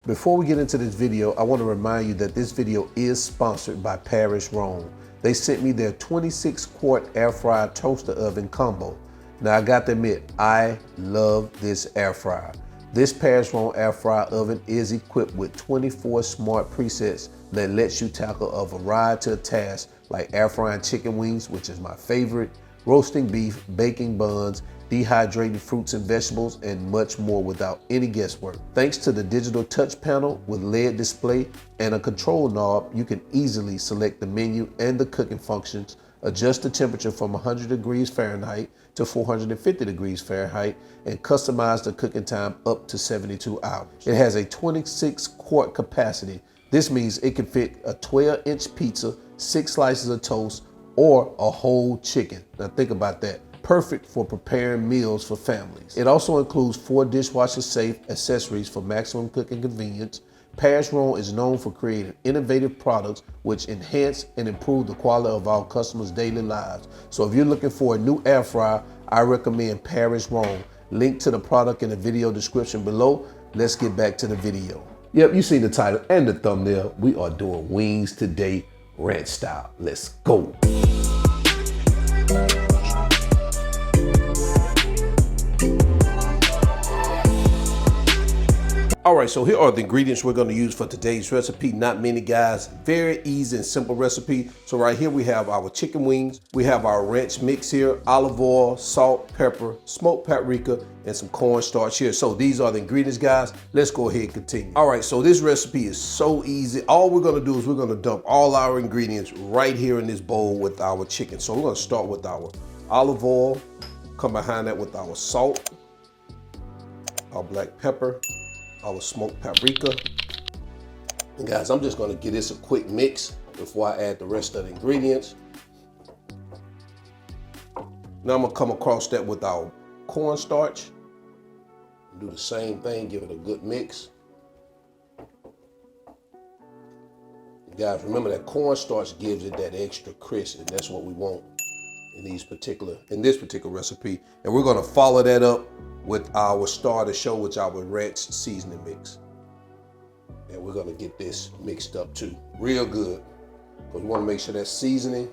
Before we get into this video, I want to remind you that this video is sponsored by Rhone. They sent me their 26 quart air fryer toaster oven combo. Now I got to admit, I love this air fryer. This Rhone air fryer oven is equipped with 24 smart presets that lets you tackle a variety of tasks like air frying chicken wings, which is my favorite, roasting beef, baking buns, dehydrating fruits and vegetables, and much more without any guesswork. Thanks to the digital touch panel with LED display and a control knob, you can easily select the menu and the cooking functions, adjust the temperature from 100 degrees Fahrenheit to 450 degrees Fahrenheit, and customize the cooking time up to 72 hours. It has a 26 quart capacity. This means it can fit a 12-inch pizza, 6 slices of toast, or a whole chicken. Now think about that. Perfect for preparing meals for families. It also includes 4 dishwasher-safe accessories for maximum cooking convenience. Rhone is known for creating innovative products which enhance and improve the quality of our customers' daily lives. So if you're looking for a new air fryer, I recommend Rhone. Link to the product in the video description below. Let's get back to the video. Yep, you seen the title and the thumbnail. We are doing wings today, ranch style. Let's go. All right, so here are the ingredients we're going to use for today's recipe. Not many, guys. Very easy and simple recipe. So right here we have our chicken wings. We have our ranch mix here, olive oil, salt, pepper, smoked paprika, and some cornstarch here. So these are the ingredients, guys. Let's go ahead and continue. All right, so this recipe is so easy. All we're going to do is we're going to dump all our ingredients right here in this bowl with our chicken. So we're going to start with our olive oil, come behind that with our salt, our black pepper, our smoked paprika. And guys, I'm just gonna give this a quick mix before I add the rest of the ingredients. Now I'm gonna come across that with our cornstarch. Do the same thing, give it a good mix. Guys, remember that cornstarch gives it that extra crisp, and that's what we want in this particular recipe. And we're gonna follow that up with our star of the show, which our ranch seasoning mix. And we're gonna get this mixed up too, real good. Because we wanna make sure that seasoning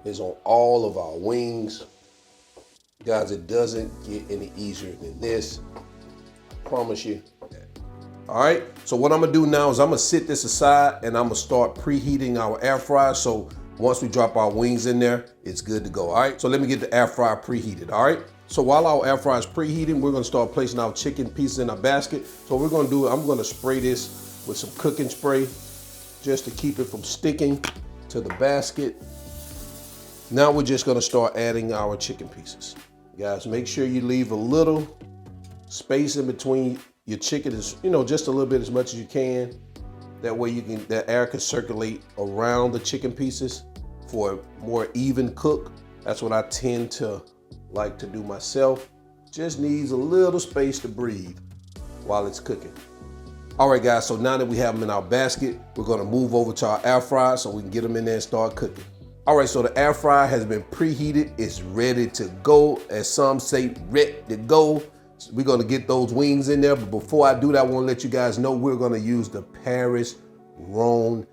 is on all of our wings. Guys, it doesn't get any easier than this. I promise you. All right, so what I'm gonna do now is I'm gonna sit this aside and I'm gonna start preheating our air fryer. So once we drop our wings in there, it's good to go, all right? So let me get the air fryer preheated, all right? So while our air fryer is preheating, we're gonna start placing our chicken pieces in our basket. So what we're gonna do, I'm gonna spray this with some cooking spray just to keep it from sticking to the basket. Now we're just gonna start adding our chicken pieces. Guys, make sure you leave a little space in between your chicken, is, just a little bit, as much as you can. That way that air can circulate around the chicken pieces for a more even cook. That's what I tend to like to do myself. Just needs a little space to breathe while it's cooking. All right, guys, so now that we have them in our basket, we're gonna move over to our air fryer so we can get them in there and start cooking. All right, so the air fryer has been preheated. It's ready to go. As some say, ready to go. So we're gonna get those wings in there, but before I do that, I wanna let you guys know we're gonna use the Rhone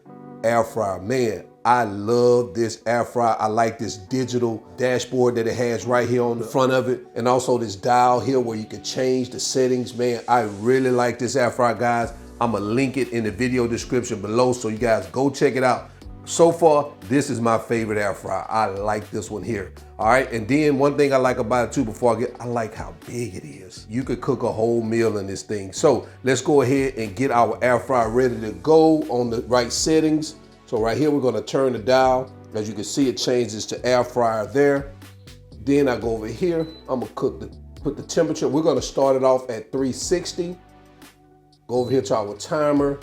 air fryer. Man, I love this air fryer. I like this digital dashboard that it has right here on the front of it, and also this dial here where you can change the settings. Man, I really like this air fryer, guys. I'm gonna link it in the video description below, so you guys go check it out. So far, this is my favorite air fryer. I like this one here. All right, and then one thing I like about it too, I like how big it is. You could cook a whole meal in this thing. So let's go ahead and get our air fryer ready to go on the right settings. So right here, we're gonna turn the dial. As you can see, it changes to air fryer there. Then I go over here, I'm gonna put the temperature. We're gonna start it off at 360. Go over here to our timer,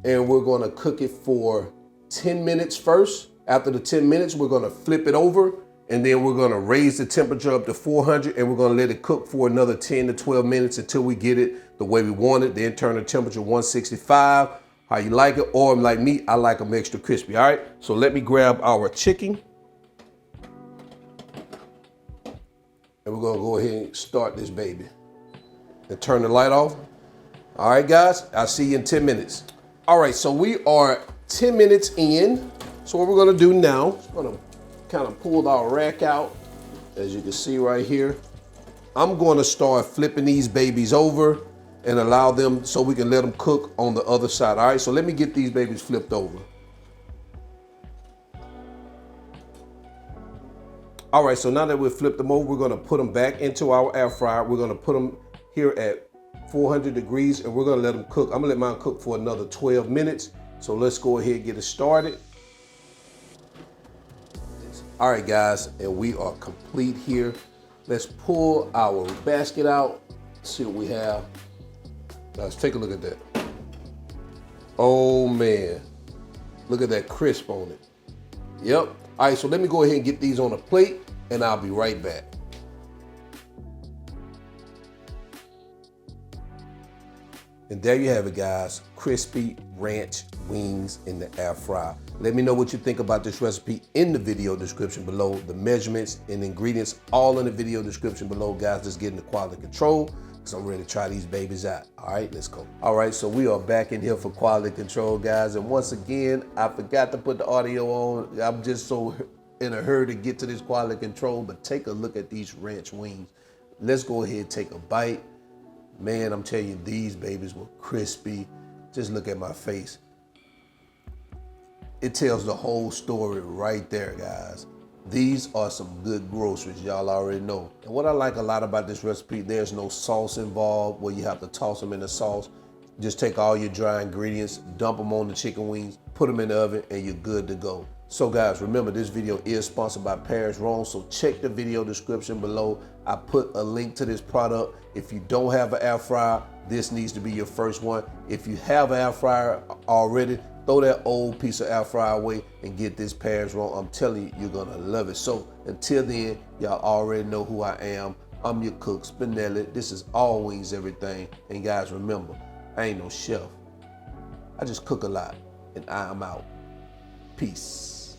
and we're gonna cook it for 10 minutes first. After the 10 minutes, we're gonna flip it over, and then we're gonna raise the temperature up to 400, and we're gonna let it cook for another 10 to 12 minutes until we get it the way we want it. Then turn the temperature 165, how you like it, or like me, I like them extra crispy, all right? So let me grab our chicken, and we're gonna go ahead and start this baby. And turn the light off. All right, guys, I'll see you in 10 minutes. All right, so we are 10 minutes in. So what we're gonna do now, I'm gonna kind of pull our rack out, as you can see right here. I'm gonna start flipping these babies over and allow them so we can let them cook on the other side. All right, so let me get these babies flipped over. All right, so now that we've flipped them over, we're gonna put them back into our air fryer. We're gonna put them here at 400 degrees and we're gonna let them cook. I'm gonna let mine cook for another 12 minutes. So let's go ahead and get it started. All right, guys, and we are complete here. Let's pull our basket out, see what we have. Guys, take a look at that. Oh man, look at that crisp on it. Yep. All right, so let me go ahead and get these on a plate and I'll be right back. And there you have it, guys. Crispy ranch wings in the air fryer. Let me know what you think about this recipe in the video description below. The measurements and ingredients all in the video description below, guys. Let's get into quality control because I'm ready to try these babies out. All right, let's go. All right, so we are back in here for quality control, guys. And once again, I forgot to put the audio on. I'm just so in a hurry to get to this quality control, but take a look at these ranch wings. Let's go ahead and take a bite. Man, I'm telling you, these babies were crispy. Just look at my face. It tells the whole story right there, guys. These are some good groceries, y'all already know. And what I like a lot about this recipe, there's no sauce involved where you have to toss them in the sauce. Just take all your dry ingredients, dump them on the chicken wings, put them in the oven, and you're good to go. So guys, remember this video is sponsored by Rhone, so check the video description below. I put a link to this product. If you don't have an air fryer, this needs to be your first one. If you have an air fryer already, throw that old piece of air fryer away and get this Rhone. I'm telling you, you're gonna love it. So until then, y'all already know who I am. I'm your cook, Spinelli. This is All Wings Everything. And guys, remember, I ain't no chef. I just cook a lot, and I'm out. Peace.